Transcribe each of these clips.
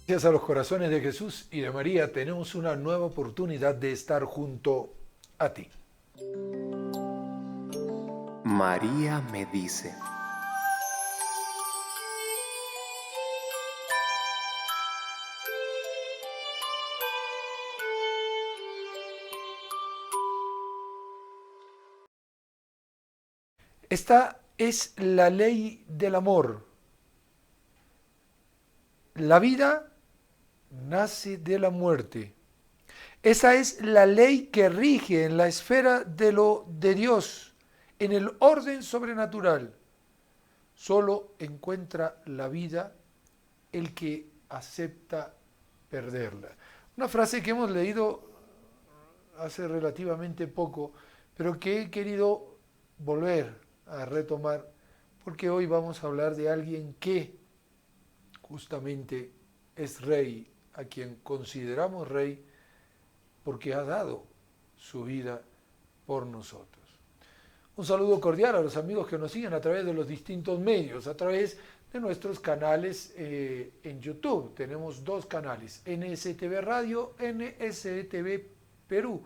Gracias a los corazones de Jesús y de María tenemos una nueva oportunidad de estar junto a ti. María me dice, Esta es la ley del amor. La vida nace de la muerte. Esa es la ley que rige en la esfera de lo de Dios, en el orden sobrenatural. Solo encuentra la vida el que acepta perderla. Una frase que hemos leído hace relativamente poco, pero que he querido volver a retomar, porque hoy vamos a hablar de alguien que justamente es rey, a quien consideramos rey porque ha dado su vida por nosotros. Un saludo cordial a los amigos que nos siguen a través de los distintos medios, a través de nuestros canales en YouTube. Tenemos dos canales, NSTV Radio, NSTV Perú.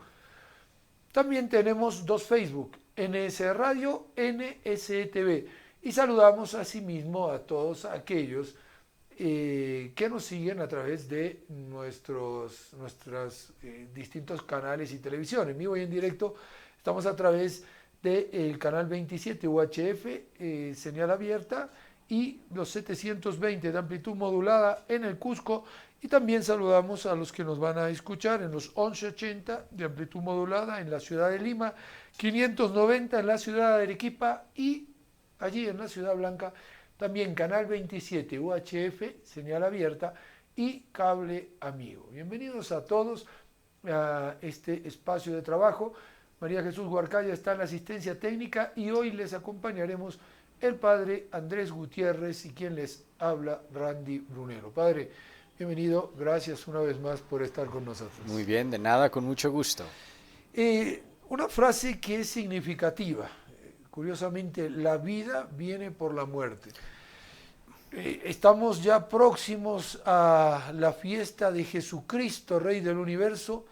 También tenemos dos Facebook, NS Radio, NSTV. Y saludamos asimismo a todos aquellos que nos siguen a través de nuestros distintos canales y televisión. En vivo y en directo estamos a través del canal 27 UHF, señal abierta, y los 720 de amplitud modulada en el Cusco. Y también saludamos a los que nos van a escuchar en los 1180 de amplitud modulada en la ciudad de Lima, 590 en la ciudad de Arequipa y allí en la Ciudad Blanca también canal 27 UHF, señal abierta y cable amigo. Bienvenidos a todos a este espacio de trabajo. María Jesús Huarcaya está en la asistencia técnica y hoy les acompañaremos el padre Andrés Gutiérrez y quien les habla, Randy Brunero. Padre, bienvenido, gracias una vez más por estar con nosotros. Muy bien, de nada, con mucho gusto. Una frase que es significativa. Curiosamente, la vida viene por la muerte. Estamos ya próximos a la fiesta de Jesucristo, Rey del Universo,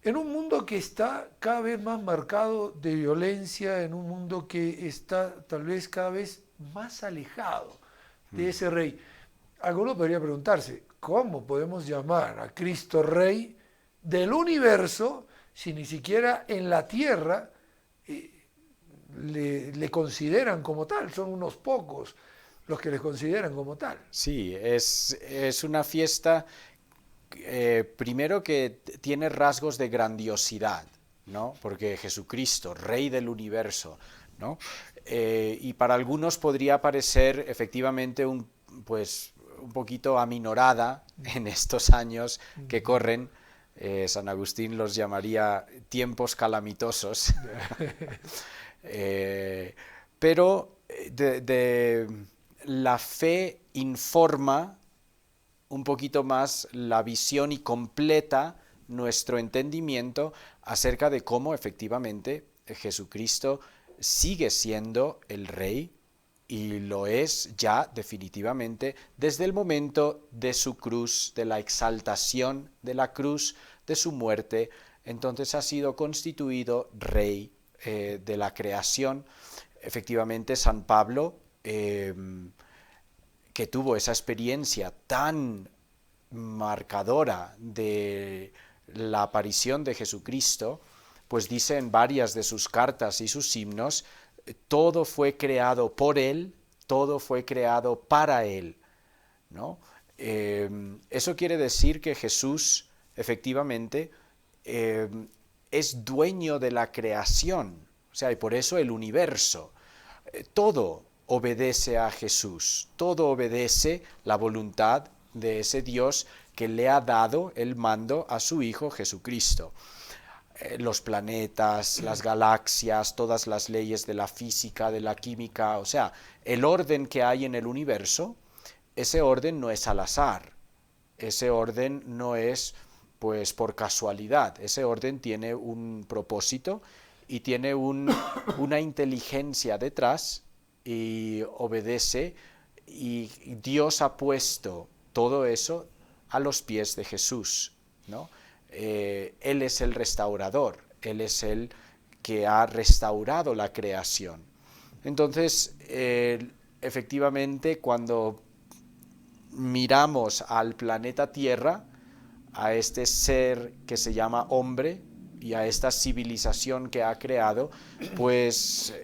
en un mundo que está cada vez más marcado de violencia, en un mundo que está tal vez cada vez más alejado de ese Rey. Alguno podría preguntarse, ¿cómo podemos llamar a Cristo Rey del Universo si ni siquiera en la tierra le consideran como tal? Son unos pocos los que les consideran como tal. Sí, es una fiesta, primero que tiene rasgos de grandiosidad, ¿no? Porque Jesucristo, Rey del Universo, ¿no? Y para algunos podría parecer efectivamente pues, un poquito aminorada en estos años que corren. San Agustín los llamaría tiempos calamitosos. Pero la fe informa un poquito más la visión y completa nuestro entendimiento acerca de cómo efectivamente Jesucristo sigue siendo el Rey y lo es ya definitivamente desde el momento de su cruz, de la exaltación de la cruz, de su muerte. Entonces ha sido constituido Rey de la creación. Efectivamente, San Pablo, que tuvo esa experiencia tan marcadora de la aparición de Jesucristo, pues dice en varias de sus cartas y sus himnos, todo fue creado por Él, todo fue creado para Él, ¿no? Eso quiere decir que Jesús, efectivamente, es dueño de la creación, o sea, y por eso el universo. Todo obedece a Jesús, todo obedece la voluntad de ese Dios que le ha dado el mando a su Hijo Jesucristo. Los planetas, las galaxias, todas las leyes de la física, de la química, o sea, el orden que hay en el universo, ese orden no es al azar, ese orden no es pues por casualidad, ese orden tiene un propósito y tiene una inteligencia detrás y obedece, y Dios ha puesto todo eso a los pies de Jesús, ¿no? Él es el restaurador, Él es el que ha restaurado la creación. Entonces, efectivamente, cuando miramos al planeta Tierra, a este ser que se llama hombre y a esta civilización que ha creado, pues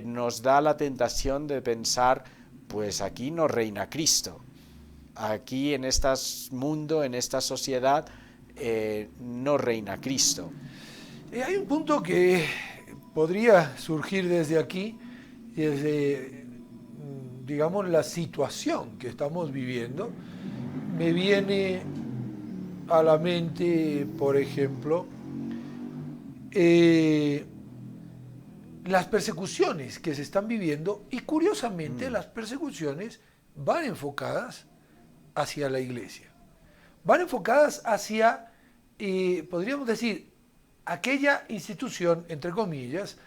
nos da la tentación de pensar, pues aquí no reina Cristo, aquí en este mundo, en esta sociedad, no reina Cristo. Hay un punto que podría surgir desde aquí, desde, digamos, la situación que estamos viviendo. Me viene a la mente, por ejemplo, las persecuciones que se están viviendo, y curiosamente las persecuciones van enfocadas hacia la iglesia, van enfocadas hacia, podríamos decir, aquella institución, entre comillas,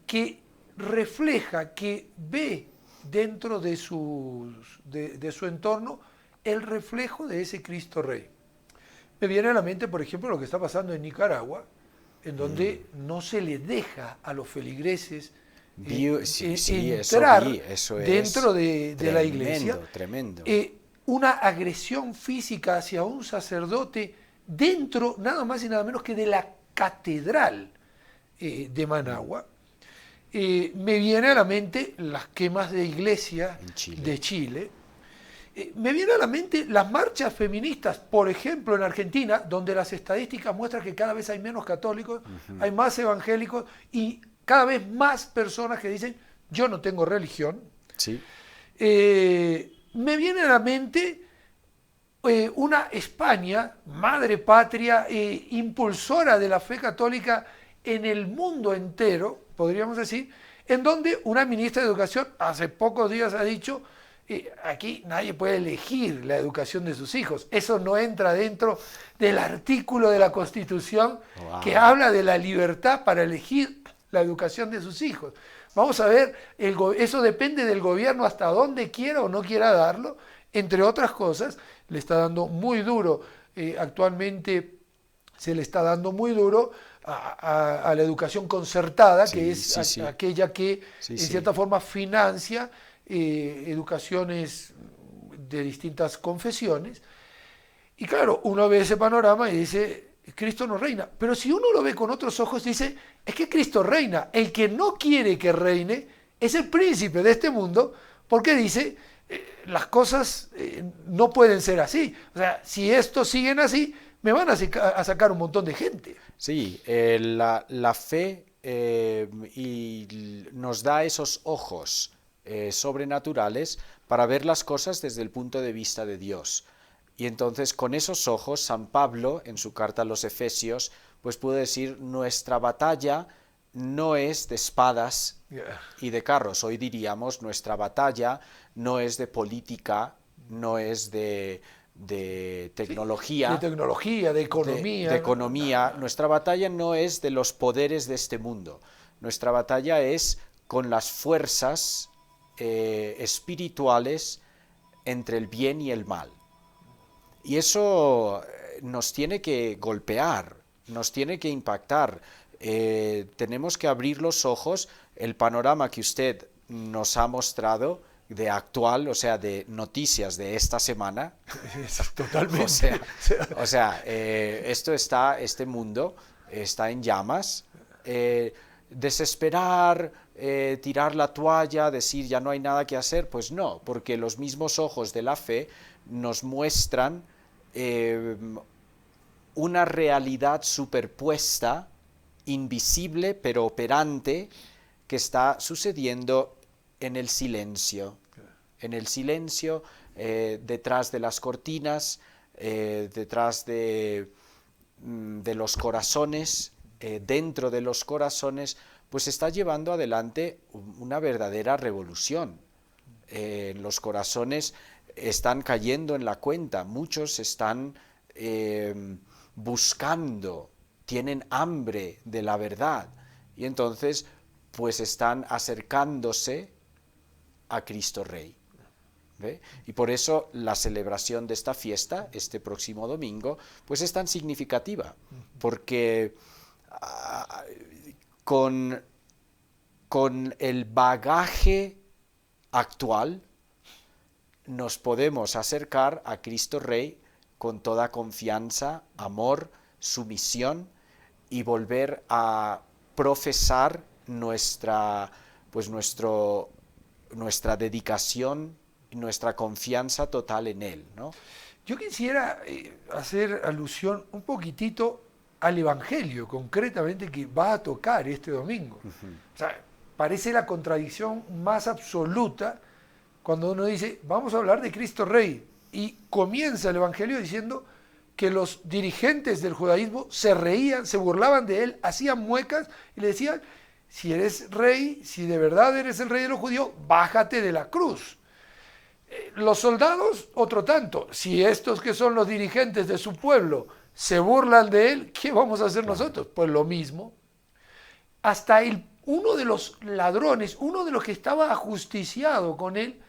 que refleja, que ve dentro de su entorno el reflejo de ese Cristo Rey. Me viene a la mente, por ejemplo, lo que está pasando en Nicaragua, en donde no se le deja a los feligreses entrar eso dentro de tremendo, la iglesia. Tremendo. Una agresión física hacia un sacerdote dentro, nada más y nada menos que de la catedral de Managua. Me viene a la mente las quemas de iglesia de Chile. Me viene a la mente las marchas feministas, por ejemplo, en Argentina, donde las estadísticas muestran que cada vez hay menos católicos, hay más evangélicos y cada vez más personas que dicen, yo no tengo religión. Sí. Me viene a la mente una España, madre patria, impulsora de la fe católica en el mundo entero, podríamos decir, en donde una ministra de Educación hace pocos días ha dicho, aquí nadie puede elegir la educación de sus hijos. Eso no entra dentro del artículo de la Constitución que habla de la libertad para elegir la educación de sus hijos. Vamos a ver, eso depende del gobierno hasta dónde quiera o no quiera darlo. Entre otras cosas, le está dando muy duro. Actualmente se le está dando muy duro a la educación concertada, que es aquella que en cierta forma financia educaciones de distintas confesiones. Y claro, uno ve ese panorama y dice, Cristo no reina. Pero si uno lo ve con otros ojos, dice, es que Cristo reina. El que no quiere que reine es el príncipe de este mundo, porque dice, las cosas no pueden ser así. O sea, si estos siguen así, me van a sacar un montón de gente. Sí, la fe y nos da esos ojos sobrenaturales para ver las cosas desde el punto de vista de Dios. Y entonces con esos ojos San Pablo en su carta a los Efesios pues puede decir, nuestra batalla no es de espadas y de carros. Hoy diríamos, nuestra batalla no es de política, no es de tecnología. De tecnología, de economía. De economía. Nuestra batalla no es de los poderes de este mundo. Nuestra batalla es con las fuerzas espirituales entre el bien y el mal. Y eso nos tiene que golpear, nos tiene que impactar. Tenemos que abrir los ojos. El panorama que usted nos ha mostrado de actual, o sea, de noticias de esta semana. Totalmente. Este mundo está en llamas. Desesperar, tirar la toalla, decir ya no hay nada que hacer, pues no, porque los mismos ojos de la fe nos muestran una realidad superpuesta, invisible pero operante, que está sucediendo en el silencio, detrás de las cortinas, detrás de los corazones, dentro de los corazones, pues está llevando adelante una verdadera revolución. Los corazones están cayendo en la cuenta, muchos están buscando, tienen hambre de la verdad, y entonces pues están acercándose a Cristo Rey, ¿ve? Y por eso la celebración de esta fiesta, este próximo domingo, pues es tan significativa, porque con, con el bagaje actual nos podemos acercar a Cristo Rey con toda confianza, amor, sumisión y volver a profesar nuestra dedicación y nuestra confianza total en Él, ¿no? Yo quisiera hacer alusión un poquitito al Evangelio, concretamente, que va a tocar este domingo. O sea, parece la contradicción más absoluta cuando uno dice, vamos a hablar de Cristo Rey, y comienza el Evangelio diciendo que los dirigentes del judaísmo se reían, se burlaban de él, hacían muecas y le decían, si eres rey, si de verdad eres el rey de los judíos, bájate de la cruz. Los soldados, otro tanto. Si estos que son los dirigentes de su pueblo se burlan de él, ¿qué vamos a hacer nosotros? Pues lo mismo. Hasta uno de los ladrones, uno de los que estaba ajusticiado con él,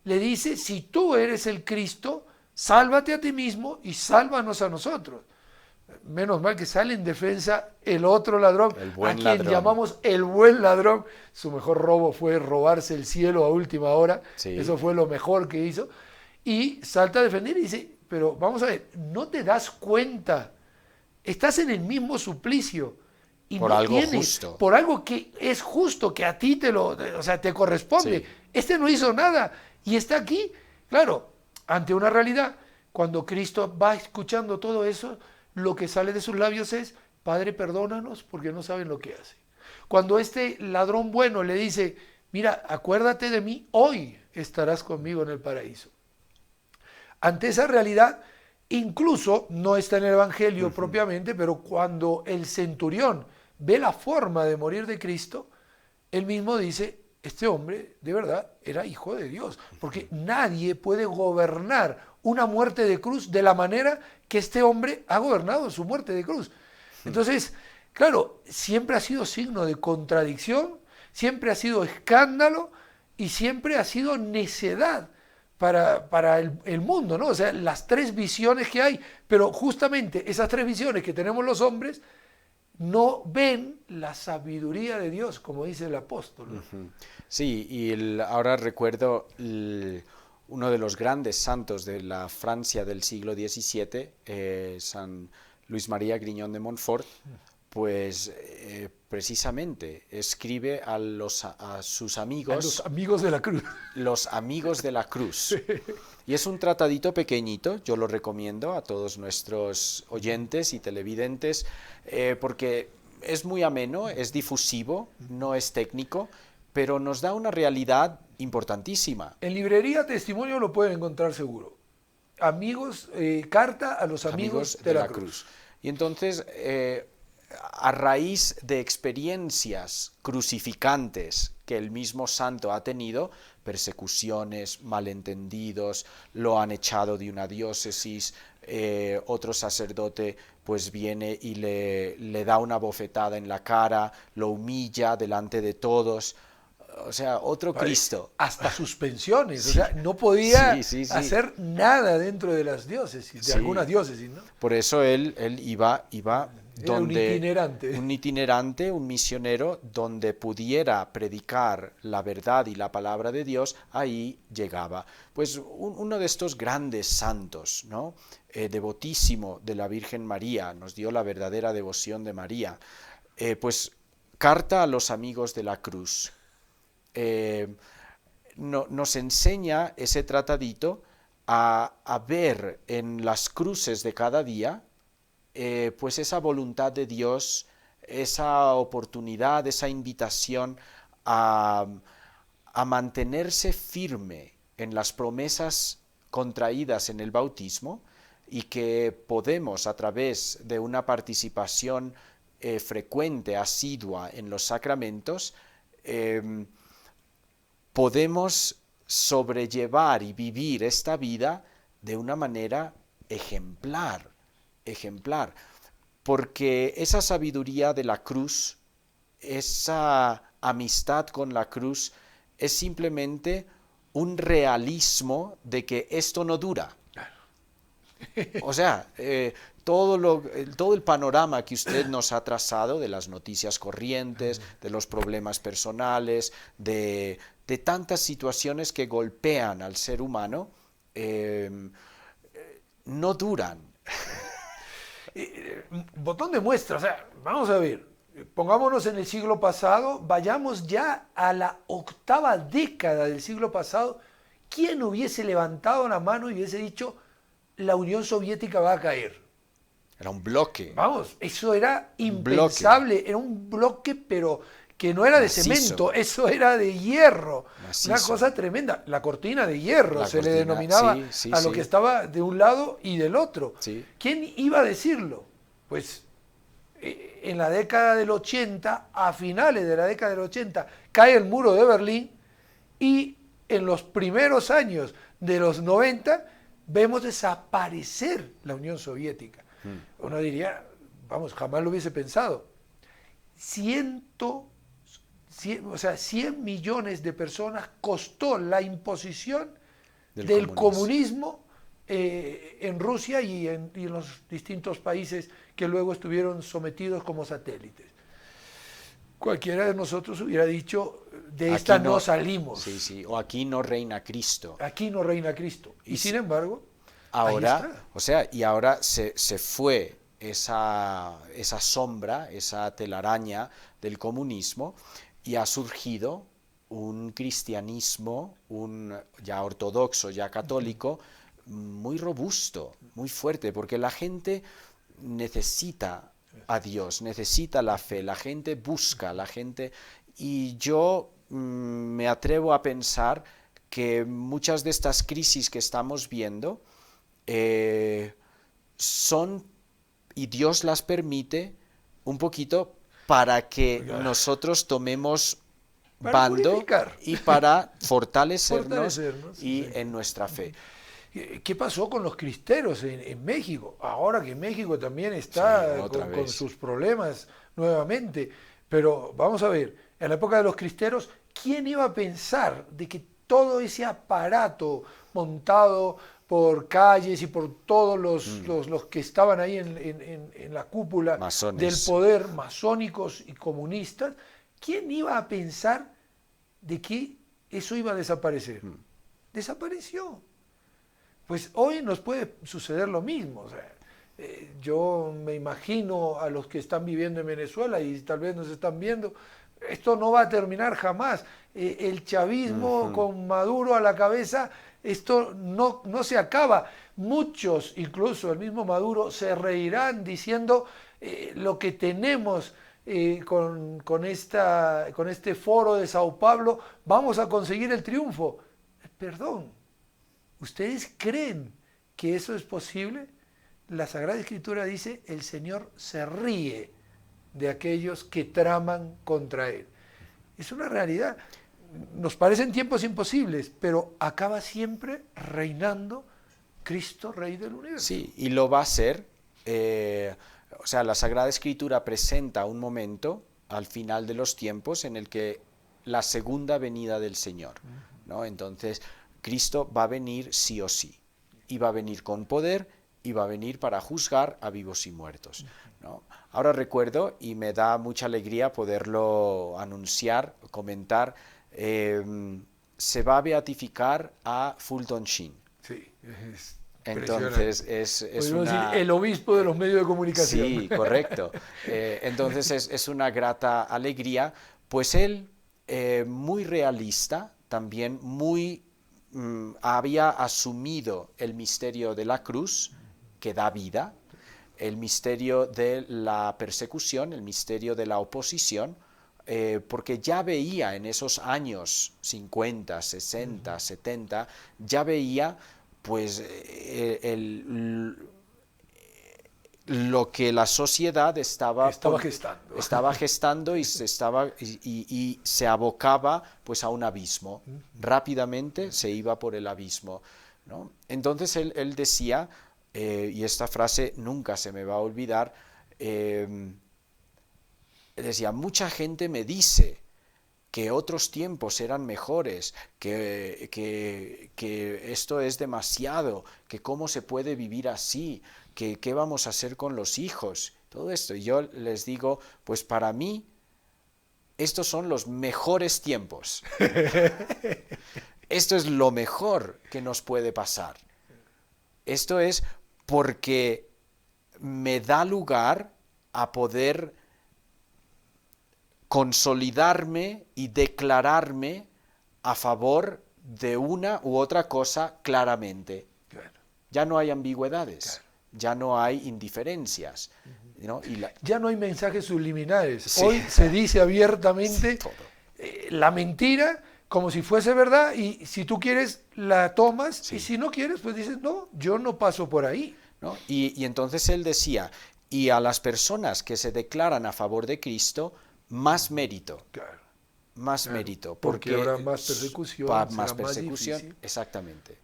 le dice, si tú eres el Cristo, sálvate a ti mismo y sálvanos a nosotros. Menos mal que sale en defensa el otro ladrón, a quien ladrón. llamamos el buen ladrón. Su mejor robo fue robarse el cielo a última hora. Sí. Eso fue lo mejor que hizo. Y salta a defender y dice, pero vamos a ver, ¿no te das cuenta? Estás en el mismo suplicio. Y por no algo tienes, justo. Por algo que es justo, que a ti te corresponde. Sí. Este no hizo nada y está aquí. Claro, ante una realidad, cuando Cristo va escuchando todo eso, lo que sale de sus labios es, Padre, perdónanos porque no saben lo que hacen. Cuando este ladrón bueno le dice, mira, acuérdate de mí, hoy estarás conmigo en el paraíso. Ante esa realidad, incluso no está en el Evangelio propiamente, pero cuando el centurión ve la forma de morir de Cristo, él mismo dice, este hombre de verdad era hijo de Dios, porque nadie puede gobernar una muerte de cruz de la manera que este hombre ha gobernado su muerte de cruz. Entonces, claro, siempre ha sido signo de contradicción, siempre ha sido escándalo y siempre ha sido necedad para el mundo, ¿no? O sea, las tres visiones que hay, pero justamente esas tres visiones que tenemos los hombres no ven la sabiduría de Dios, como dice el apóstol, ¿no? Sí, y ahora recuerdo uno de los grandes santos de la Francia del siglo XVII, San Luis María Grignon de Montfort, pues precisamente escribe a sus amigos... A los amigos de la cruz. Los amigos de la cruz. Y es un tratadito pequeñito, yo lo recomiendo a todos nuestros oyentes y televidentes, porque es muy ameno, es difusivo, no es técnico, pero nos da una realidad importantísima. En librería Testimonio lo pueden encontrar seguro. Amigos, carta a los amigos de la cruz. Y entonces, a raíz de experiencias crucificantes que el mismo santo ha tenido, persecuciones, malentendidos, lo han echado de una diócesis, otro sacerdote pues viene y le da una bofetada en la cara, lo humilla delante de todos. O sea, otro Cristo. Hasta suspensiones, sí. O sea, no podía hacer nada dentro de las diócesis, de algunas diócesis, ¿no? Por eso él iba donde un itinerante, un misionero, donde pudiera predicar la verdad y la palabra de Dios, ahí llegaba. Pues uno de estos grandes santos, ¿no? Devotísimo de la Virgen María, nos dio la verdadera devoción de María. Pues carta a los amigos de la cruz. Nos enseña ese tratadito a ver en las cruces de cada día pues esa voluntad de Dios, esa oportunidad, esa invitación a mantenerse firme en las promesas contraídas en el bautismo y que podemos a través de una participación frecuente, asidua en los sacramentos, podemos sobrellevar y vivir esta vida de una manera ejemplar, porque esa sabiduría de la cruz, esa amistad con la cruz, es simplemente un realismo de que esto no dura. O sea, todo el panorama que usted nos ha trazado de las noticias corrientes, de los problemas personales, de tantas situaciones que golpean al ser humano, no duran. Un botón de muestra, o sea, vamos a ver, pongámonos en el siglo pasado, vayamos ya a la 8ª década del siglo pasado. ¿Quién hubiese levantado la mano y hubiese dicho la Unión Soviética va a caer? Era un bloque. Vamos, eso era impensable, era un bloque, pero que no era de Macizo. Cemento, eso era de hierro, Macizo. una cosa tremenda, la cortina de hierro La se cortina, le denominaba sí, a lo sí. que estaba de un lado y del otro. Sí. ¿Quién iba a decirlo? Pues en la década del 80, a finales de la década del 80, cae el muro de Berlín y en los primeros años de los 90 vemos desaparecer la Unión Soviética. Uno diría, vamos, jamás lo hubiese pensado. 100 millones de personas costó la imposición del comunismo en Rusia y en los distintos países que luego estuvieron sometidos como satélites. Cualquiera de nosotros hubiera dicho, de esta Aquí no salimos. Sí, sí, o aquí no reina Cristo. Aquí no reina Cristo. Y sin embargo, ahora, o sea, y ahora se fue esa sombra, esa telaraña del comunismo, y ha surgido un cristianismo, ya ortodoxo, ya católico, muy robusto, muy fuerte, porque la gente necesita a Dios, necesita la fe, la gente busca, y yo me atrevo a pensar que muchas de estas crisis que estamos viendo son, y Dios las permite, un poquito para que nosotros tomemos bando purificar. y para fortalecernos y sí. en nuestra fe. ¿Qué pasó con los cristeros en México? Ahora que México también está Sí, con sus problemas nuevamente. Pero vamos a ver, en la época de los cristeros, ¿quién iba a pensar de que todo ese aparato montado por calles y por todos los que estaban ahí en la cúpula Masones. del poder, masónicos y comunistas, ¿quién iba a pensar de que eso iba a desaparecer? Desapareció. Pues hoy nos puede suceder lo mismo. O sea, yo me imagino a los que están viviendo en Venezuela y tal vez nos están viendo, esto no va a terminar jamás. El chavismo con Maduro a la cabeza, esto no se acaba. Muchos, incluso el mismo Maduro, se reirán diciendo lo que tenemos con este foro de Sao Paulo, vamos a conseguir el triunfo. Perdón, ¿ustedes creen que eso es posible? La Sagrada Escritura dice, el Señor se ríe de aquellos que traman contra Él. Es una realidad. Nos parecen tiempos imposibles, pero acaba siempre reinando Cristo, Rey del universo. Sí, y lo va a hacer. O sea, la Sagrada Escritura presenta un momento al final de los tiempos en el que la segunda venida del Señor, ¿no? Entonces, Cristo va a venir sí o sí, y va a venir con poder, y va a venir para juzgar a vivos y muertos, ¿no? Ahora recuerdo, y me da mucha alegría poderlo anunciar, comentar, se va a beatificar a Fulton Sheen. Sí, es entonces es una... decir, el obispo de los medios de comunicación. Sí, correcto. Entonces es una grata alegría, pues él, muy realista, también muy había asumido el misterio de la cruz, que da vida, el misterio de la persecución, el misterio de la oposición, porque ya veía en esos años 50, 60, 70, ya veía pues lo que la sociedad estaba gestando y se abocaba pues a un abismo. Rápidamente se iba por el abismo, ¿no? Entonces él decía, y esta frase nunca se me va a olvidar, decía, mucha gente me dice que otros tiempos eran mejores, que esto es demasiado, que cómo se puede vivir así, que qué vamos a hacer con los hijos, todo esto. Y yo les digo, pues para mí estos son los mejores tiempos. Esto es lo mejor que nos puede pasar. Esto es porque me da lugar a poder consolidarme y declararme a favor de una u otra cosa claramente. Claro. Ya no hay ambigüedades, Claro. ya no hay indiferencias, ¿no? Ya no hay mensajes subliminales. Sí. Hoy se dice abiertamente todo. La mentira como si fuese verdad, y si tú quieres la tomas, Sí. y si no quieres pues dices, no, yo no paso por ahí. ¿No? Y entonces él decía, y a las personas que se declaran a favor de Cristo, más mérito, Claro. más Claro, mérito, porque habrá más persecución, más será más persecución, difícil. exactamente.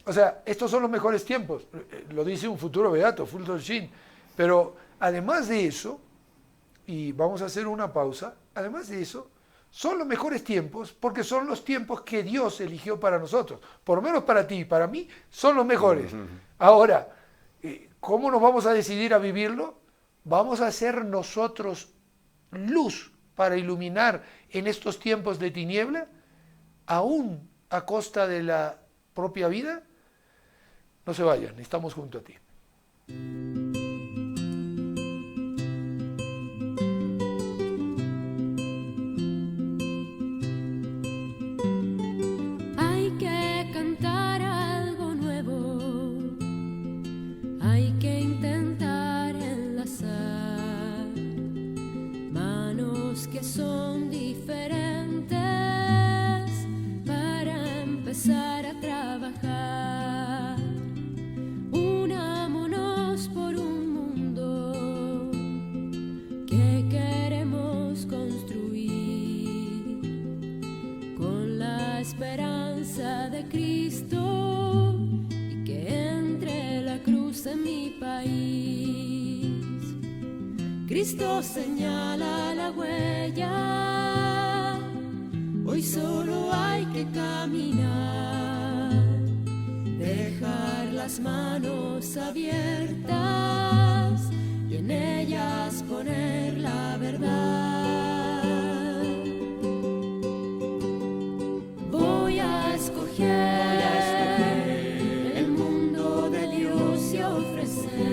O sea, estos son los mejores tiempos, lo dice un futuro beato, Fulton Sheen. Pero además de eso, y vamos a hacer una pausa, además de eso, son los mejores tiempos porque son los tiempos que Dios eligió para nosotros. Por lo menos para ti y para mí, son los mejores. Ahora, ¿cómo nos vamos a decidir a vivirlo? Vamos a ser nosotros luz para iluminar en estos tiempos de tiniebla, aún a costa de la propia vida. No se vayan, estamos junto a ti. Hay que cantar algo nuevo, hay que intentar enlazar manos que son diferentes para empezar a trabajar. Unámonos por un mundo que queremos construir con la esperanza de Cristo, y que entre la cruz en mi país Cristo señala la huella. Hoy solo hay que caminar, dejar las manos abiertas y en ellas poner la verdad. Voy a escoger el mundo de Dios y a ofrecer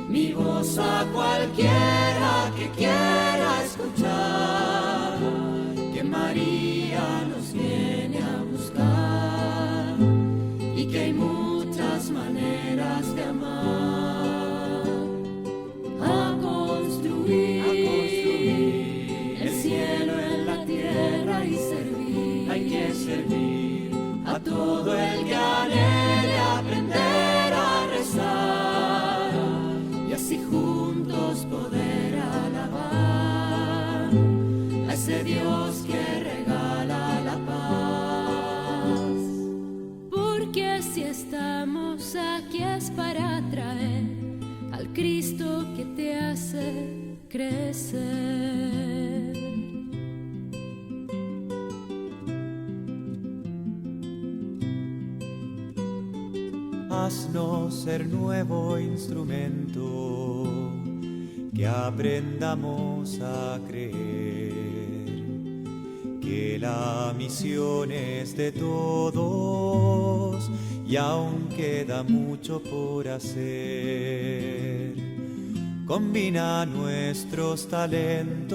mi voz a cualquiera que quiera escuchar, que María nos viene a buscar y que hay muchas maneras de amar. A construir el cielo en la tierra y servir. Hay que servir a todo el que anhele aprender a rezar y así juntos poder alabar a ese Dios que regala la paz. Porque si estamos aquí es para traer al Cristo que te hace crecer. Haznos ser nuevo instrumento, que aprendamos a creer que la misión es de todos y aún queda mucho por hacer. Combina nuestros talentos.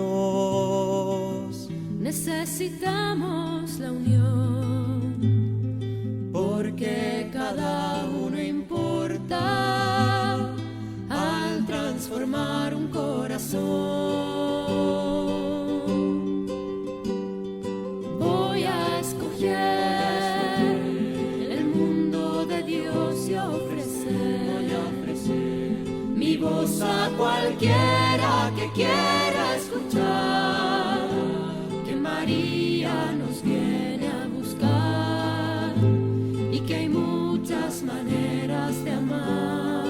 Necesitamos la unión, porque cada uno importa al transformar un corazón. Voy a escoger el mundo de Dios y a ofrecer mi voz a cualquiera que quiera escuchar, que María nos viene a buscar y que hay muchas maneras de amar.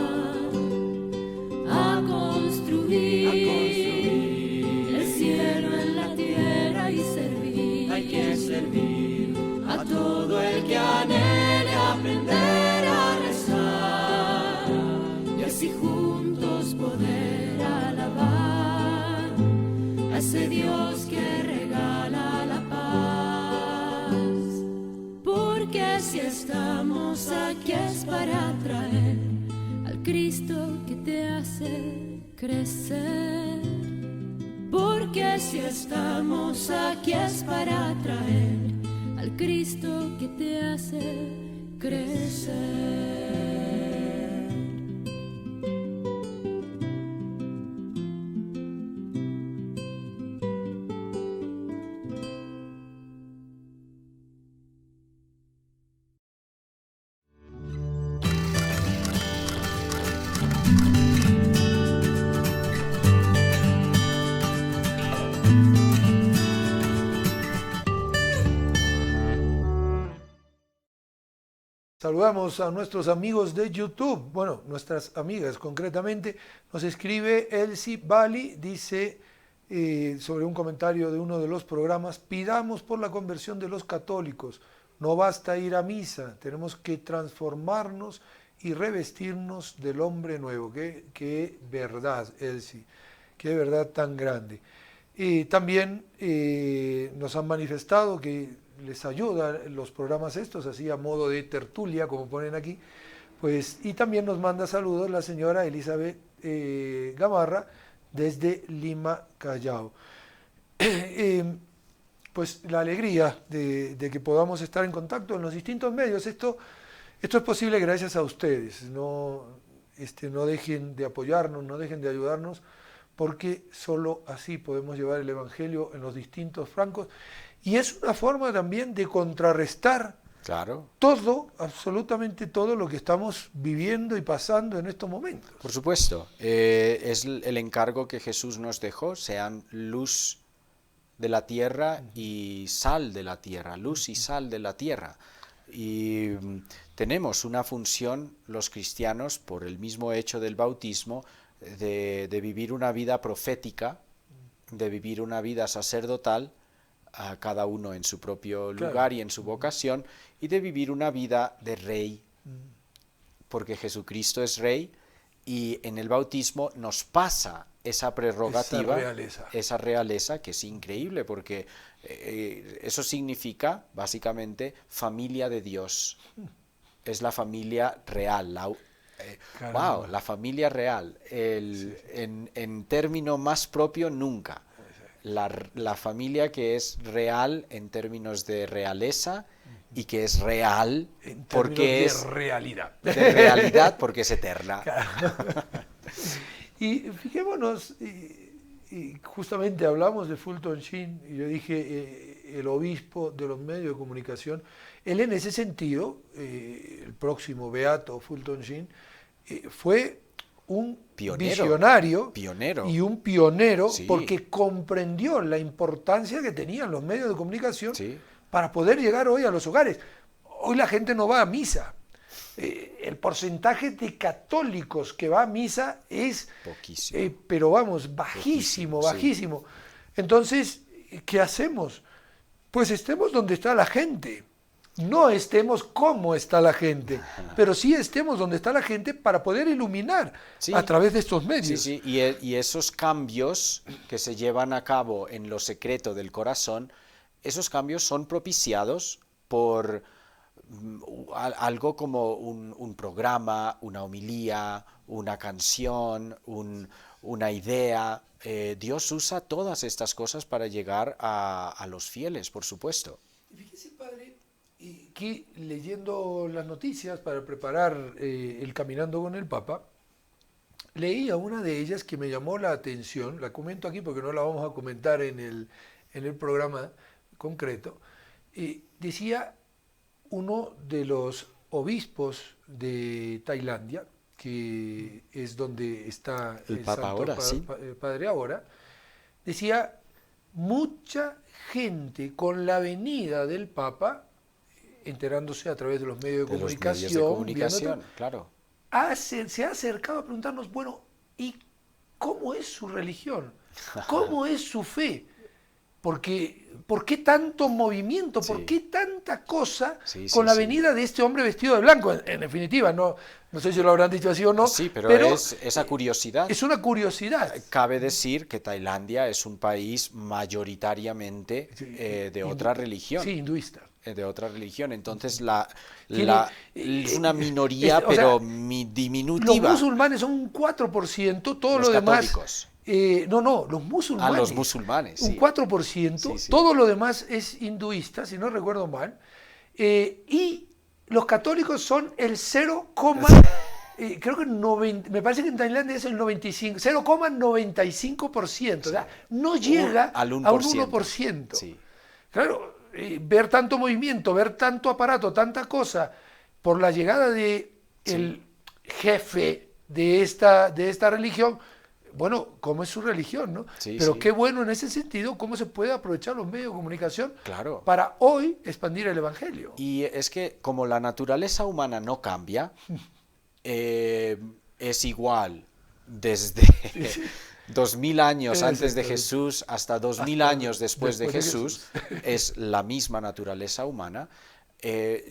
A construir el cielo en la tierra a todo el que anhele aprender a rezar y así juntos poder alabar a ese Dios que regala la paz. Porque si estamos aquí es para traer al Cristo que te hace crecer. Porque si estamos aquí es para traer al Cristo que te hace crecer. Saludamos a nuestros amigos de YouTube, bueno, nuestras amigas concretamente. Nos escribe Elsie Bali, dice sobre un comentario de uno de los programas: pidamos por la conversión de los católicos, no basta ir a misa, tenemos que transformarnos y revestirnos del hombre nuevo. Qué verdad, Elsie, qué verdad tan grande. También nos han manifestado que les ayuda los programas estos, así a modo de tertulia, como ponen aquí, pues, y también nos manda saludos la señora Elizabeth Gamarra desde Lima, Callao. Pues la alegría de que podamos estar en contacto en los distintos medios. Esto es posible gracias a ustedes. No dejen de apoyarnos, no dejen de ayudarnos, porque solo así podemos llevar el Evangelio en los distintos flancos. Y es una forma también de contrarrestar todo, absolutamente todo lo que estamos viviendo y pasando en estos momentos. Por supuesto, es el encargo que Jesús nos dejó: sean luz de la tierra y sal de la tierra, luz y sal de la tierra. Y tenemos una función los cristianos, por el mismo hecho del bautismo, de vivir una vida profética, de vivir una vida sacerdotal, a cada uno en su propio lugar y en su vocación, y de vivir una vida de rey, porque Jesucristo es rey, y en el bautismo nos pasa esa prerrogativa, esa realeza, que es increíble, porque eso significa básicamente familia de Dios. Es la familia real, la familia real, en término más propio nunca. La familia que es real en términos de realeza y que es real porque es realidad. De realidad porque es eterna. Y fijémonos, y justamente hablamos de Fulton Sheen, y yo dije el obispo de los medios de comunicación. Él, en ese sentido, el próximo beato Fulton Sheen, fue un visionario y un pionero, porque comprendió la importancia que tenían los medios de comunicación para poder llegar hoy a los hogares. Hoy la gente no va a misa. El porcentaje de católicos que va a misa es poquísimo, pero vamos, bajísimo. Entonces, ¿qué hacemos? Pues estemos donde está la gente. No estemos como está la gente, pero sí estemos donde está la gente para poder iluminar a través de estos medios. Y esos cambios que se llevan a cabo en lo secreto del corazón, esos cambios son propiciados por algo como un programa, una homilía, una canción, una idea. Dios usa todas estas cosas para llegar a los fieles, por supuesto. Fíjese, padre, y aquí leyendo las noticias para preparar el Caminando con el Papa, leía una de ellas que me llamó la atención. La comento aquí porque no la vamos a comentar en el programa concreto. Decía uno de los obispos de Tailandia, que es donde está el Papa Santo ahora, Padre ahora, decía: mucha gente con la venida del Papa, enterándose a través de los medios de comunicación, claro, se ha acercado a preguntarnos, bueno, ¿y cómo es su religión? ¿Cómo es su fe? Porque, ¿por qué tanto movimiento? ¿Por Sí. qué tanta cosa Sí, con sí, la sí. venida de este hombre vestido de blanco? En definitiva, no sé si lo habrán dicho así o no, Sí, pero es esa curiosidad. es una curiosidad. Cabe decir que Tailandia es un país mayoritariamente Sí, de otra religión. Sí, hinduista. De otra religión. Entonces Tiene, es una minoría, o sea, pero los diminutiva. musulmanes son un 4%, todo Los lo demás... católicos. No, los musulmanes. Los musulmanes, Un sí. 4%, Sí, sí. todo lo demás es hinduista, si no recuerdo mal. Y los católicos son el 0, creo que me parece que en Tailandia es el 95, 0,95%. O sea, no llega Al a un 1%. 1%. Sí. Claro, ver tanto movimiento, ver tanto aparato, tanta cosa, por la llegada de el jefe de esta religión, bueno, ¿cómo es su religión, no? Sí, Pero sí. qué bueno en ese sentido, cómo se puede aprovechar los medios de comunicación Claro. para hoy expandir el evangelio. Y es que como la naturaleza humana no cambia, es igual desde 2000 años Sí, antes de exactamente. Jesús hasta 2000 Hasta años después de después de Jesús, es la misma naturaleza humana.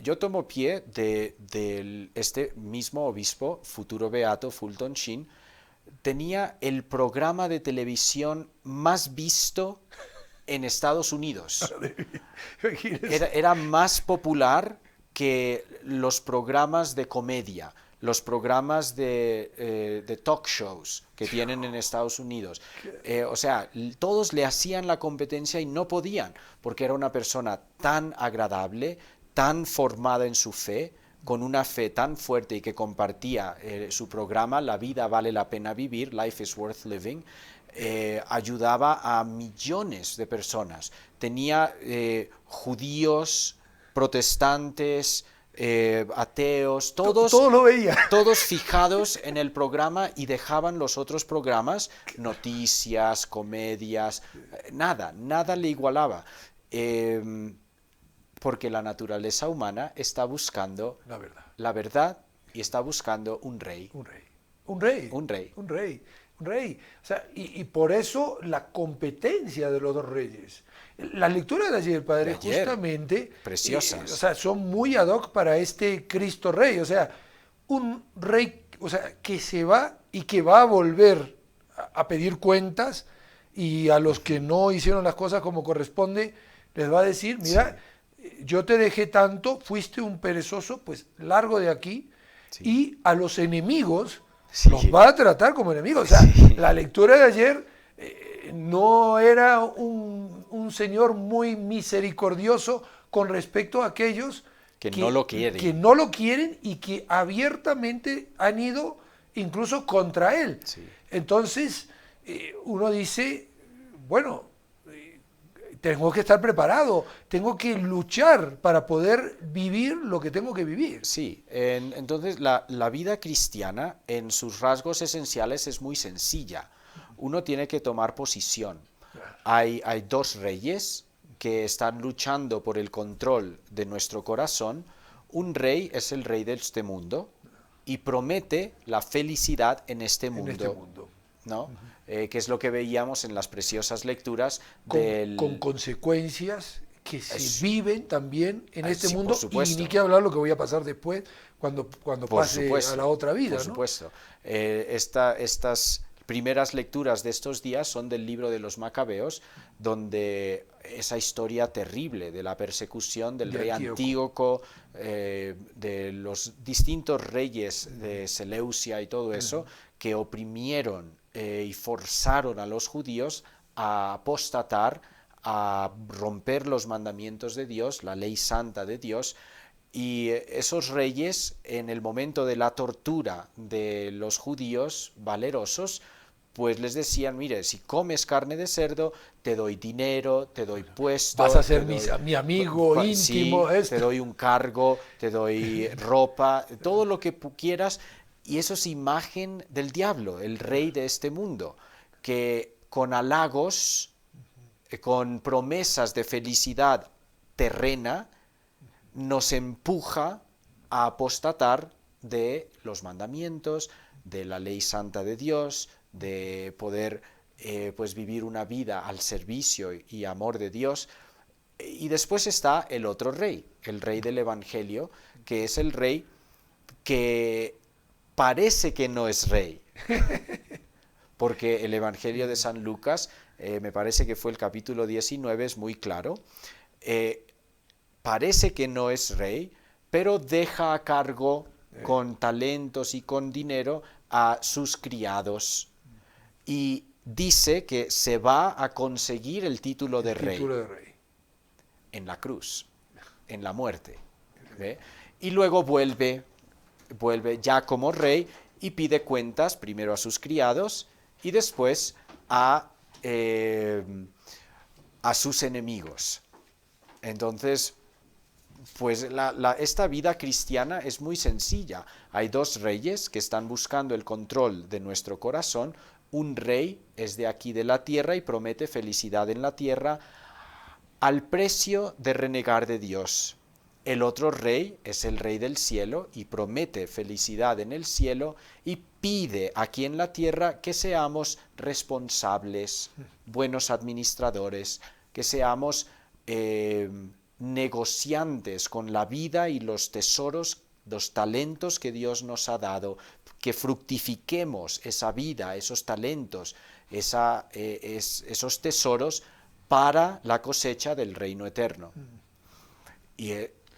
Yo tomo pie de este mismo obispo, futuro beato Fulton Sheen, tenía el programa de televisión más visto en Estados Unidos. Imagínense. Era más popular que los programas de comedia, los programas de talk shows que tienen en Estados Unidos. O sea, todos le hacían la competencia y no podían, porque era una persona tan agradable, tan formada en su fe, con una fe tan fuerte y que compartía su programa, La vida vale la pena vivir, Life is worth living, ayudaba a millones de personas. Tenía judíos, protestantes, ateos, todos, Todo lo veía. todos fijados en el programa y dejaban los otros programas, noticias, comedias, nada le igualaba. Porque la naturaleza humana está buscando La verdad. la verdad y está buscando un rey. Un rey. Un rey. Un rey. Un rey. Un rey. O sea, y por eso la competencia de los dos reyes. Las lecturas de ayer, padre, De ayer, justamente, preciosas. o sea, son muy ad hoc para este Cristo Rey. O sea, un rey, o sea, que se va y que va a volver a pedir cuentas, y a los que no hicieron las cosas como corresponde, les va a decir, mira, yo te dejé tanto, fuiste un perezoso, pues largo de aquí. Sí. Y a los enemigos Sí. los va a tratar como enemigos. O sea, la lectura de ayer no era un Señor muy misericordioso con respecto a aquellos Que no lo quieren. que no lo quieren y que abiertamente han ido incluso contra Él. Sí. Entonces, uno dice, bueno, tengo que estar preparado, tengo que luchar para poder vivir lo que tengo que vivir. Sí, entonces la vida cristiana en sus rasgos esenciales es muy sencilla. Uno tiene que tomar posición. Hay dos reyes que están luchando por el control de nuestro corazón. Un rey es el rey de este mundo y promete la felicidad en este mundo. En este mundo. ¿No? Que es lo que veíamos en las preciosas lecturas Con consecuencias que se Es- viven también en este sí, por mundo, y supuesto. ni que hablar lo que voy a pasar después cuando Por pase supuesto, a la otra vida. Por ¿no? supuesto. Estas primeras lecturas de estos días son del libro de los Macabeos, donde esa historia terrible de la persecución del De rey Antíoco. Antíoco, de los distintos reyes de Seleucia y todo eso, que oprimieron y forzaron a los judíos a apostatar, a romper los mandamientos de Dios, la ley santa de Dios. Y esos reyes, en el momento de la tortura de los judíos valerosos, pues les decían, mire, si comes carne de cerdo, te doy dinero, te doy puesto. Vas a ser te mi amigo íntimo. Sí, esto. te doy un cargo, te doy ropa, todo lo que quieras. Y eso es imagen del diablo, el rey de este mundo, que con halagos, con promesas de felicidad terrena, nos empuja a apostatar de los mandamientos, de la ley santa de Dios, de poder pues vivir una vida al servicio y amor de Dios. Y después está el otro rey, el rey del Evangelio, que es el rey que parece que no es rey, porque el Evangelio de San Lucas, me parece que fue el capítulo 19, es muy claro, parece que no es rey, pero deja a cargo con talentos y con dinero a sus criados y dice que se va a conseguir el título de rey en la cruz, en la muerte, ¿ve? Y luego vuelve ya como rey y pide cuentas primero a sus criados y después a sus enemigos. Entonces, pues esta vida cristiana es muy sencilla. Hay dos reyes que están buscando el control de nuestro corazón. Un rey es de aquí de la tierra y promete felicidad en la tierra al precio de renegar de Dios. El otro rey es el rey del cielo y promete felicidad en el cielo y pide aquí en la tierra que seamos responsables, buenos administradores, que seamos negociantes con la vida y los tesoros, los talentos que Dios nos ha dado, que fructifiquemos esa vida, esos talentos, esos tesoros para la cosecha del reino eterno. Y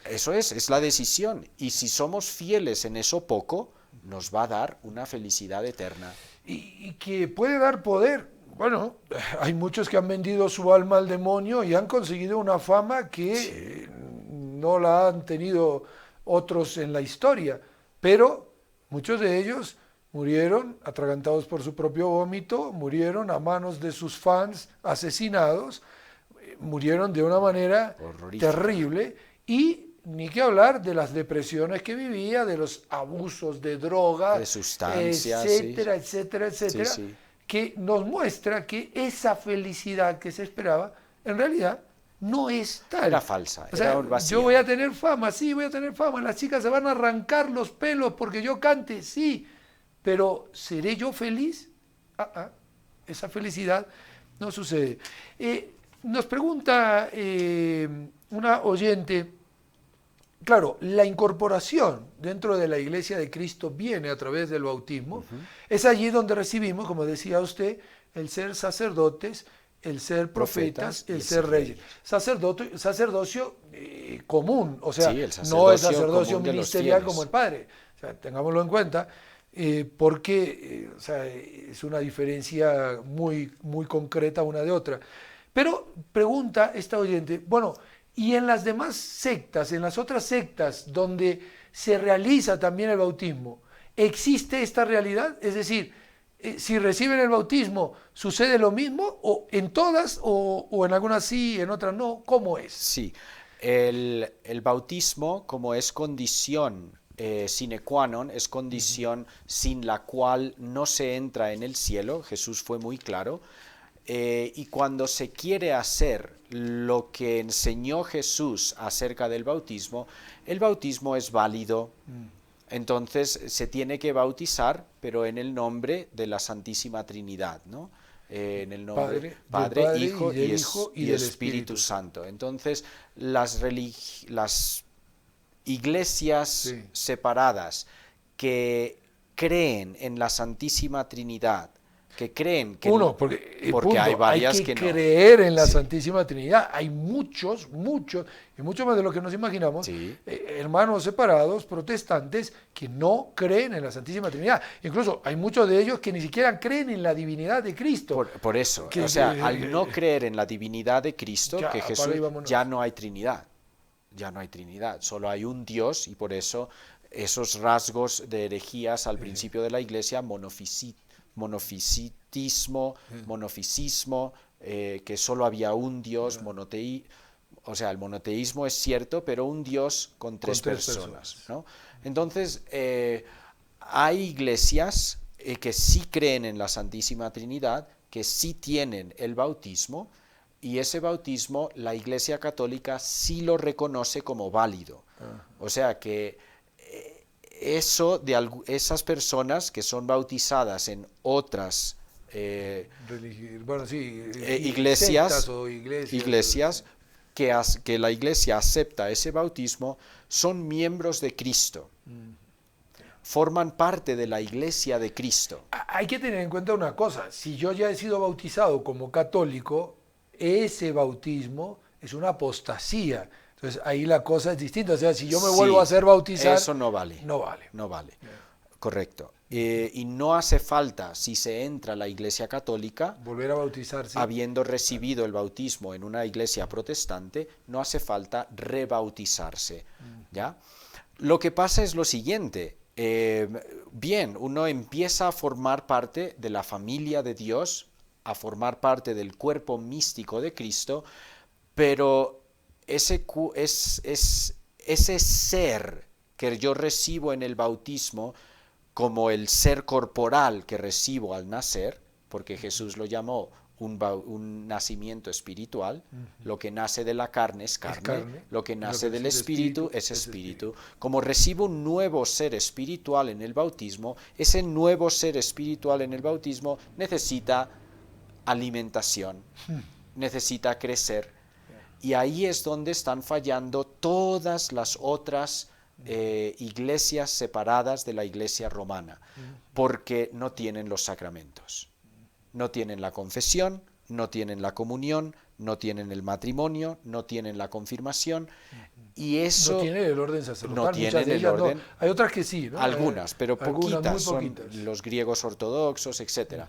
eso es la decisión. Y si somos fieles en eso poco, nos va a dar una felicidad eterna. Y que puede dar poder. Bueno, hay muchos que han vendido su alma al demonio y han conseguido una fama que no la han tenido otros en la historia, pero muchos de ellos murieron atragantados por su propio vómito, murieron a manos de sus fans asesinados, murieron de una manera terrible, y ni que hablar de las depresiones que vivía, de los abusos de drogas, de sustancias, etcétera, etcétera, etcétera, sí. Que nos muestra que esa felicidad que se esperaba, en realidad, no es tal. Era falsa, o sea, era vacía. Yo voy a tener fama, sí, voy a tener fama, las chicas se van a arrancar los pelos porque yo cante, sí, pero ¿seré yo feliz? Esa felicidad no sucede. Nos pregunta una oyente, claro, la incorporación dentro de la Iglesia de Cristo viene a través del bautismo. Es allí donde recibimos, como decía usted, el ser sacerdotes, el ser profetas, el ser reyes. Sacerdocio común, o sea, sí, no es sacerdocio ministerial como el Padre. O sea, tengámoslo en cuenta, porque o sea, es una diferencia muy, muy concreta una de otra. Pero pregunta esta oyente, bueno, y en las demás sectas, en las otras sectas donde se realiza también el bautismo, ¿existe esta realidad? Es decir, si reciben el bautismo, ¿sucede lo mismo? ¿O en todas, o en algunas sí, en otras no? ¿Cómo es? Sí, el bautismo, como es condición sine qua non, es condición sin la cual no se entra en el cielo, Jesús fue muy claro. Y cuando se quiere hacer lo que enseñó Jesús acerca del bautismo, el bautismo es válido. Entonces se tiene que bautizar, pero en el nombre de la Santísima Trinidad, ¿no? En el nombre Padre, Hijo y Espíritu Santo. Entonces las iglesias separadas que creen en la Santísima Trinidad, que creen que porque hay varias hay que no. creer en la Santísima Trinidad. Hay muchos, y mucho más de lo que nos imaginamos, hermanos separados, protestantes, que no creen en la Santísima Trinidad. Incluso hay muchos de ellos que ni siquiera creen en la divinidad de Cristo. Por eso, o sea, al no creer en la divinidad de Cristo, que Jesús, ya no hay Trinidad. Ya no hay Trinidad, solo hay un Dios, y por eso esos rasgos de herejías al principio de la Iglesia, monofisitismo, que solo había un Dios, o sea, el monoteísmo es cierto, pero un Dios con tres personas, ¿no? Entonces, hay iglesias que sí creen en la Santísima Trinidad, que sí tienen el bautismo, y ese bautismo la Iglesia Católica sí lo reconoce como válido. O sea que eso de esas personas que son bautizadas en otras Bueno, sí, iglesias, sectas o iglesias que la iglesia acepta ese bautismo, son miembros de Cristo. Forman parte de la iglesia de Cristo. Hay que tener en cuenta una cosa, si yo ya he sido bautizado como católico, ese bautismo es una apostasía. Entonces ahí la cosa es distinta. O sea, si yo me vuelvo a hacer bautizar, eso no vale. No vale. No vale. Correcto. Y no hace falta, si se entra a la iglesia católica, volver a bautizarse. Habiendo recibido el bautismo en una iglesia protestante, no hace falta rebautizarse. ¿Ya? Lo que pasa es lo siguiente. Bien, uno empieza a formar parte de la familia de Dios, a formar parte del cuerpo místico de Cristo, pero ese ser que yo recibo en el bautismo, como el ser corporal que recibo al nacer, porque Jesús lo llamó un nacimiento espiritual, lo que nace de la carne es carne, lo que nace del espíritu es espíritu. Como recibo un nuevo ser espiritual en el bautismo, ese nuevo ser espiritual en el bautismo necesita alimentación, necesita crecer. Y ahí es donde están fallando todas las otras iglesias separadas de la iglesia romana, porque no tienen los sacramentos. No tienen la confesión, no tienen la comunión, no tienen el matrimonio, no tienen la confirmación, y eso... No tienen el orden sacerdotal. No tienen el orden. No. Hay otras que sí, ¿no? Algunas, pero poquitas, muy poquitas. Son los griegos ortodoxos, etc.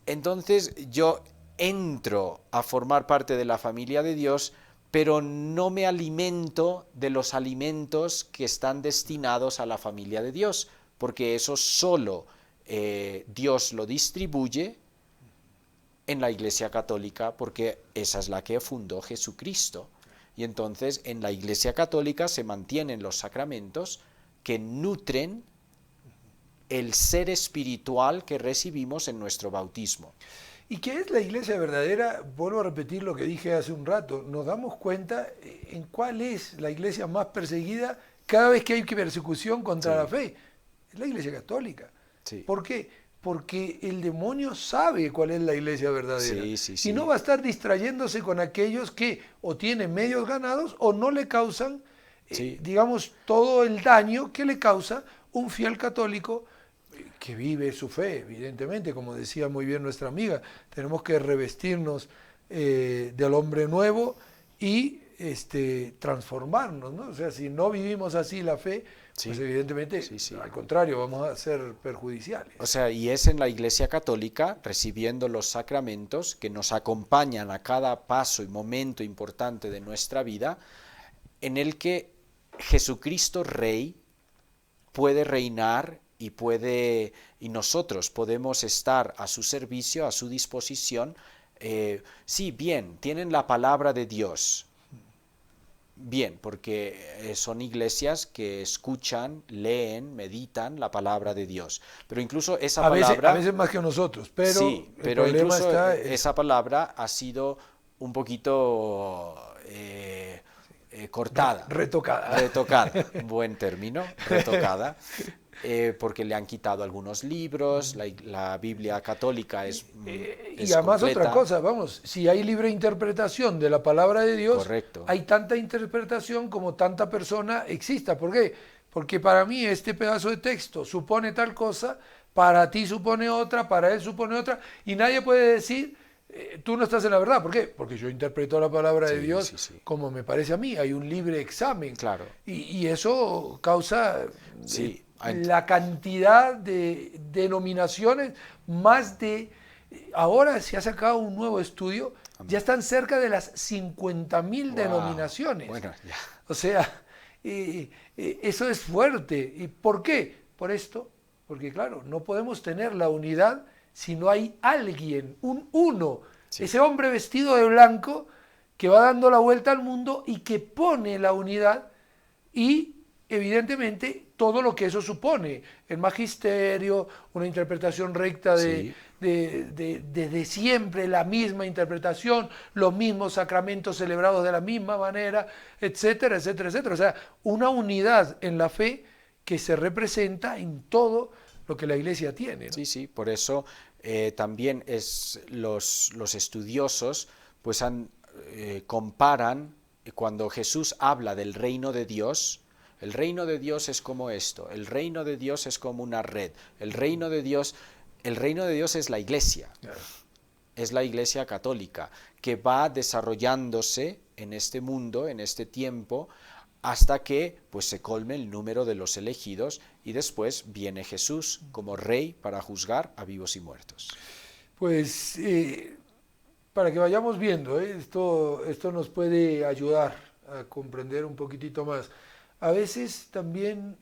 Entonces yo entro a formar parte de la familia de Dios, pero no me alimento de los alimentos que están destinados a la familia de Dios, porque eso solo Dios lo distribuye en la Iglesia Católica, porque esa es la que fundó Jesucristo. Y entonces en la Iglesia Católica se mantienen los sacramentos que nutren el ser espiritual que recibimos en nuestro bautismo. ¿Y qué es la iglesia verdadera? Vuelvo a repetir lo que dije hace un rato. Nos damos cuenta en cuál es la iglesia más perseguida cada vez que hay persecución contra la fe. Es la iglesia católica. Sí. ¿Por qué? Porque el demonio sabe cuál es la iglesia verdadera. Sí. Y no va a estar distrayéndose con aquellos que o tienen medios ganados o no le causan, digamos, todo el daño que le causa un fiel católico que vive su fe, evidentemente, como decía muy bien nuestra amiga. Tenemos que revestirnos del hombre nuevo y transformarnos, ¿no? O sea, si no vivimos así la fe, pues evidentemente, al contrario, vamos a ser perjudiciales. O sea, y es en la Iglesia Católica, recibiendo los sacramentos que nos acompañan a cada paso y momento importante de nuestra vida, en el que Jesucristo Rey puede reinar y nosotros podemos estar a su servicio, a su disposición. Bien, tienen la palabra de Dios. Bien, porque son iglesias que escuchan, leen, meditan la palabra de Dios. Pero incluso esa palabra... A veces más que nosotros, pero, pero el problema incluso está... esa palabra ha sido un poquito cortada. Retocada. Buen término, retocada. Porque le han quitado algunos libros, la Biblia católica es y además completa. Otra cosa, vamos, si hay libre interpretación de la palabra de Dios, correcto, hay tanta interpretación como tanta persona exista. ¿Por qué? Porque para mí este pedazo de texto supone tal cosa, para ti supone otra, para él supone otra, y nadie puede decir, tú no estás en la verdad. ¿Por qué? Porque yo interpreto la palabra de Dios como me parece a mí, hay un libre examen. Claro. Y eso causa... la cantidad de denominaciones, ahora se ha sacado un nuevo estudio, ya están cerca de las 50.000 denominaciones. Bueno, ya. O sea, eso es fuerte. ¿Y por qué? Por esto, porque claro, no podemos tener la unidad si no hay alguien, un uno, ese hombre vestido de blanco que va dando la vuelta al mundo y que pone la unidad y evidentemente todo lo que eso supone, el magisterio, una interpretación recta de siempre, la misma interpretación, los mismos sacramentos celebrados de la misma manera, etcétera, etcétera, etcétera. O sea, una unidad en la fe que se representa en todo lo que la Iglesia tiene, ¿no? Por eso También los estudiosos pues comparan cuando Jesús habla del reino de Dios. El reino de Dios es como esto, el reino de Dios es como una red, el reino de Dios es la Iglesia, es la Iglesia católica, que va desarrollándose en este mundo, en este tiempo, hasta que pues se colme el número de los elegidos y después viene Jesús como rey para juzgar a vivos y muertos. Pues para que vayamos viendo, esto nos puede ayudar a comprender un poquitito más. A veces también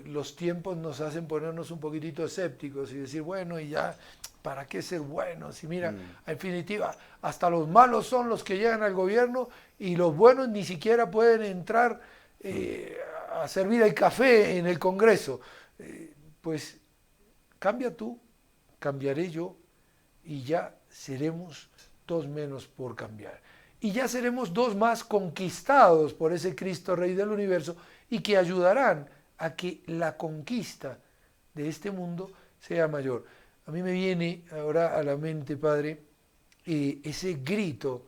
los tiempos nos hacen ponernos un poquitito escépticos y decir, bueno, y ya, ¿para qué ser buenos? Y mira, en definitiva, hasta los malos son los que llegan al gobierno y los buenos ni siquiera pueden entrar a servir el café en el Congreso. Pues cambia tú, cambiaré yo y ya seremos dos menos por cambiar. Y ya seremos dos más conquistados por ese Cristo Rey del universo y que ayudarán a que la conquista de este mundo sea mayor. A mí me viene ahora a la mente, Padre, ese grito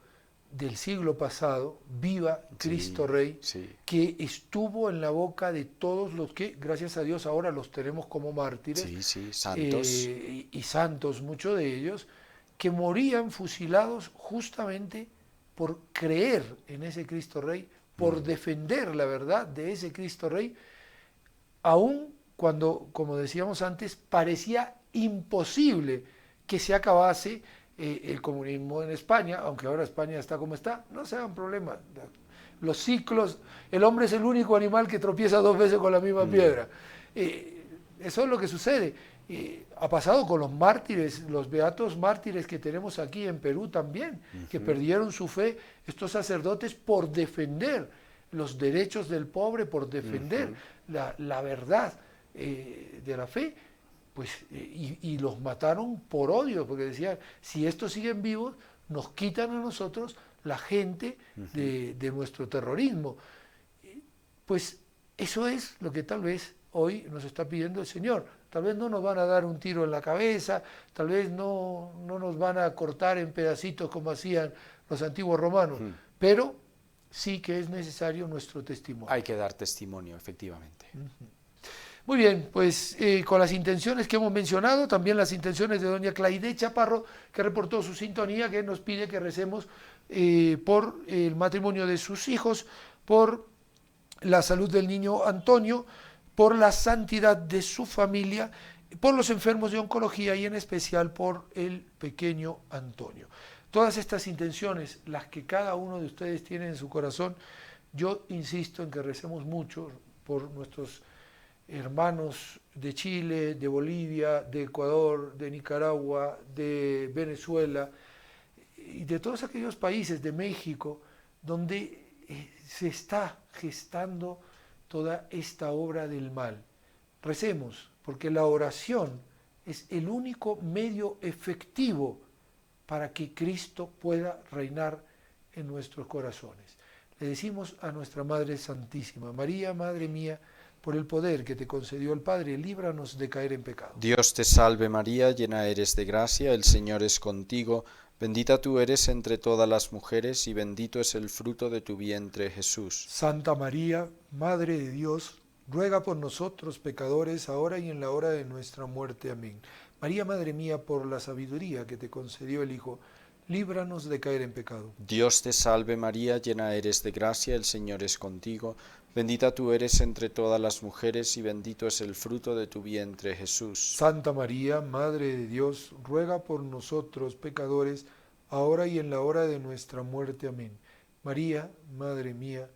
del siglo pasado, viva Cristo Rey, que estuvo en la boca de todos los que, gracias a Dios, ahora los tenemos como mártires, santos. Y santos, muchos de ellos, que morían fusilados justamente por creer en ese Cristo Rey, por defender la verdad de ese Cristo Rey, aun cuando, como decíamos antes, parecía imposible que se acabase el comunismo en España, aunque ahora España está como está, no se hagan problemas. Los ciclos, el hombre es el único animal que tropieza dos veces con la misma piedra. Eso es lo que sucede. Ha pasado con los mártires, los beatos mártires que tenemos aquí en Perú también, que perdieron su fe, estos sacerdotes, por defender los derechos del pobre, por defender la verdad de la fe, pues, y los mataron por odio, porque decían, si estos siguen vivos, nos quitan a nosotros la gente de nuestro terrorismo. Pues eso es lo que tal vez hoy nos está pidiendo el Señor. Tal vez no nos van a dar un tiro en la cabeza, tal vez no nos van a cortar en pedacitos como hacían los antiguos romanos, pero sí que es necesario nuestro testimonio. Hay que dar testimonio, efectivamente. Muy bien, pues con las intenciones que hemos mencionado, también las intenciones de doña Claide Chaparro, que reportó su sintonía, que nos pide que recemos por el matrimonio de sus hijos, por la salud del niño Antonio, por la santidad de su familia, por los enfermos de oncología y en especial por el pequeño Antonio. Todas estas intenciones, las que cada uno de ustedes tiene en su corazón, yo insisto en que recemos mucho por nuestros hermanos de Chile, de Bolivia, de Ecuador, de Nicaragua, de Venezuela y de todos aquellos países, de México, donde se está gestando toda esta obra del mal. Recemos, porque la oración es el único medio efectivo para que Cristo pueda reinar en nuestros corazones. Le decimos a nuestra Madre Santísima, María, Madre mía, por el poder que te concedió el Padre, líbranos de caer en pecado. Dios te salve María, llena eres de gracia, el Señor es contigo, bendita tú eres entre todas las mujeres y bendito es el fruto de tu vientre, Jesús. Santa María, Madre de Dios, ruega por nosotros pecadores, ahora y en la hora de nuestra muerte. Amén. María, Madre mía, por la sabiduría que te concedió el Hijo, líbranos de caer en pecado. Dios te salve María, llena eres de gracia, el Señor es contigo, bendita tú eres entre todas las mujeres y bendito es el fruto de tu vientre, Jesús. Santa María, Madre de Dios, ruega por nosotros pecadores, ahora y en la hora de nuestra muerte. Amén. María, Madre mía,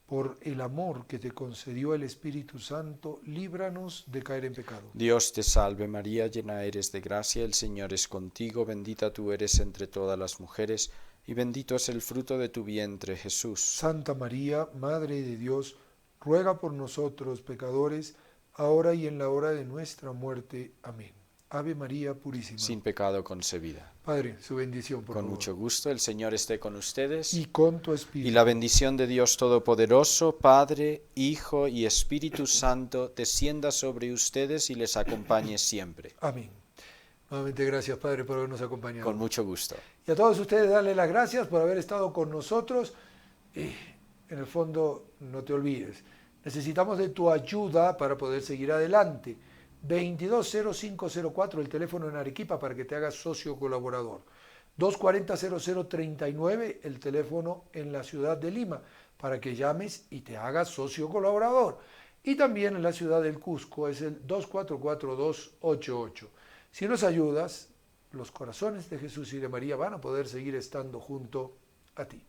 por el amor que te concedió el Espíritu Santo, líbranos de caer en pecado. Dios te salve María, llena eres de gracia, el Señor es contigo, bendita tú eres entre todas las mujeres, y bendito es el fruto de tu vientre, Jesús. Santa María, Madre de Dios, ruega por nosotros pecadores, ahora y en la hora de nuestra muerte. Amén. Ave María Purísima. Sin pecado concebida. Padre, su bendición, por favor. Con mucho gusto, el Señor esté con ustedes. Y con tu espíritu. Y la bendición de Dios Todopoderoso, Padre, Hijo y Espíritu Santo, descienda sobre ustedes y les acompañe siempre. Amén. Nuevamente gracias, Padre, por habernos acompañado. Con mucho gusto. Y a todos ustedes darles las gracias por haber estado con nosotros. Y en el fondo, no te olvides, necesitamos de tu ayuda para poder seguir adelante. 220504, el teléfono en Arequipa para que te hagas socio colaborador. 240-0039, el teléfono en la ciudad de Lima, para que llames y te hagas socio colaborador. Y también en la ciudad del Cusco es el 244-288. Si nos ayudas, los corazones de Jesús y de María van a poder seguir estando junto a ti.